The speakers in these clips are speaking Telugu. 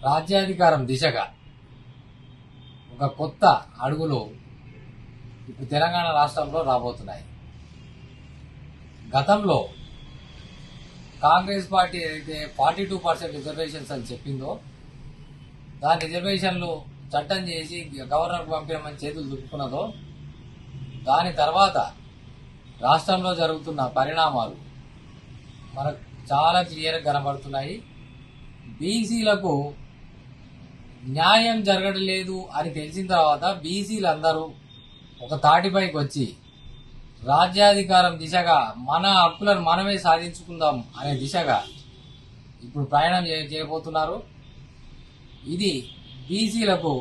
రాజ్యాధికారం దిశగా ఒక కొత్త అడుగులు ఇప్పుడు తెలంగాణ రాష్ట్రంలో రాబోతున్నాయి. గతంలో కాంగ్రెస్ పార్టీ ఏదైతే 42% రిజర్వేషన్స్ అని చెప్పిందో దాని రిజర్వేషన్లు చట్టం చేసి గవర్నర్కు పంపించమని చేతులు దుక్కున్నదో దాని తర్వాత రాష్ట్రంలో జరుగుతున్న పరిణామాలు మనకు చాలా క్లియర్గా కనబడుతున్నాయి. బీసీలకు న్యాయం జరగలేదు అని తెలిసిన తర్వాత బీసీలు అందరూ ఒక తాటిపైకి వచ్చి రాజ్యాధికారం దిశగా మన హక్కులను మనమే సాధించుకుందాం అనే దిశగా ఇప్పుడు ప్రయాణం చేయబోతున్నారు. ఇది బీసీలకు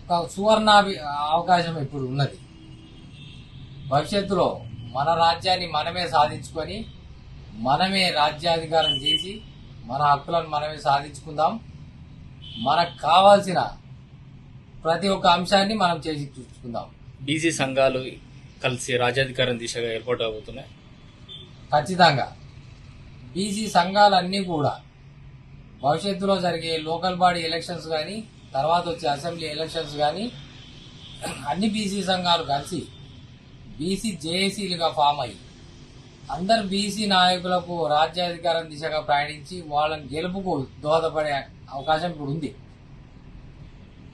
ఒక సువర్ణ అవకాశం ఇప్పుడు ఉన్నది. భవిష్యత్తులో మన రాజ్యాన్ని మనమే సాధించుకొని మనమే రాజ్యాధికారం చేసి మన హక్కులను మనమే సాధించుకుందాం. మనకు కావాల్సిన ప్రతి ఒక్క అంశాన్ని మనం చేసి చూసుకుందాం. బీసీ సంఘాలు కలిసి రాజ్యాధికారం దిశగా ఏర్పాటు అవుతున్నాయి. ఖచ్చితంగా బీసీ సంఘాలన్నీ కూడా భవిష్యత్తులో జరిగే లోకల్ బాడీ ఎలక్షన్స్ కానీ తర్వాత వచ్చే అసెంబ్లీ ఎలక్షన్స్ కానీ అన్ని బీసీ సంఘాలు కలిసి బీసీ జేఏసీలుగా ఫామ్ అయ్యి అందరు బీసీ నాయకులకు రాజ్యాధికారం దిశగా ప్రయాణించి వాళ్ళని గెలుపుకు దోహదపడే అవకాశం ఇప్పుడు ఉంది.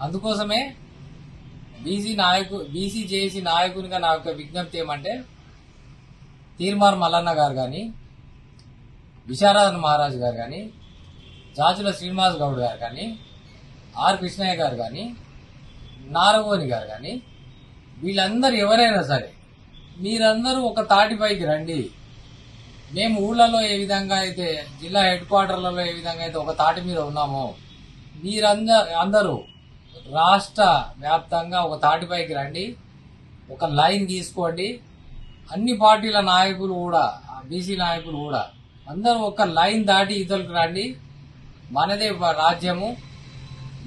అందుకోసమే బీసీ జేఏసీ నాయకునిగా నా యొక్క విజ్ఞప్తి ఏమంటే తీర్మార్ మల్లన్న గారు కానీ విశారదన్ మహారాజ్ గారు కానీ జాజుల శ్రీనివాస్ గౌడ్ గారు కానీ ఆర్ కృష్ణయ్య గారు కానీ నారగోని గారు కానీ వీళ్ళందరూ ఎవరైనా సరే మీరందరూ ఒక తాటిపైకి రండి. మేము ఊళ్ళలో ఏ విధంగా అయితే జిల్లా హెడ్ క్వార్టర్లలో ఏ విధంగా అయితే ఒక తాటి మీద ఉన్నామో అందరూ రాష్ట్ర వ్యాప్తంగా ఒక తాటిపైకి రండి, ఒక లైన్ తీసుకోండి. అన్ని పార్టీల నాయకులు కూడా బీసీ నాయకులు కూడా అందరూ ఒక లైన్ దాటి ఇతరులకు రండి. మనదే రాజ్యము,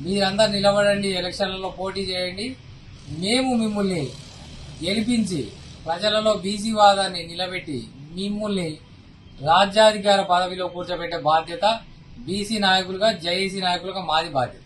మీరందరూ నిలబడండి, ఎలక్షన్లలో పోటీ చేయండి. మేము మిమ్మల్ని గెలిపించి ప్రజలలో బీసీ వాదాన్ని నిలబెట్టి మిమ్మల్ని రాజ్యాధికార పదవిలో కూర్చోబెట్టే బాధ్యత బీసీ నాయకులుగా జేఏసీ నాయకులుగా మాది బాధ్యత.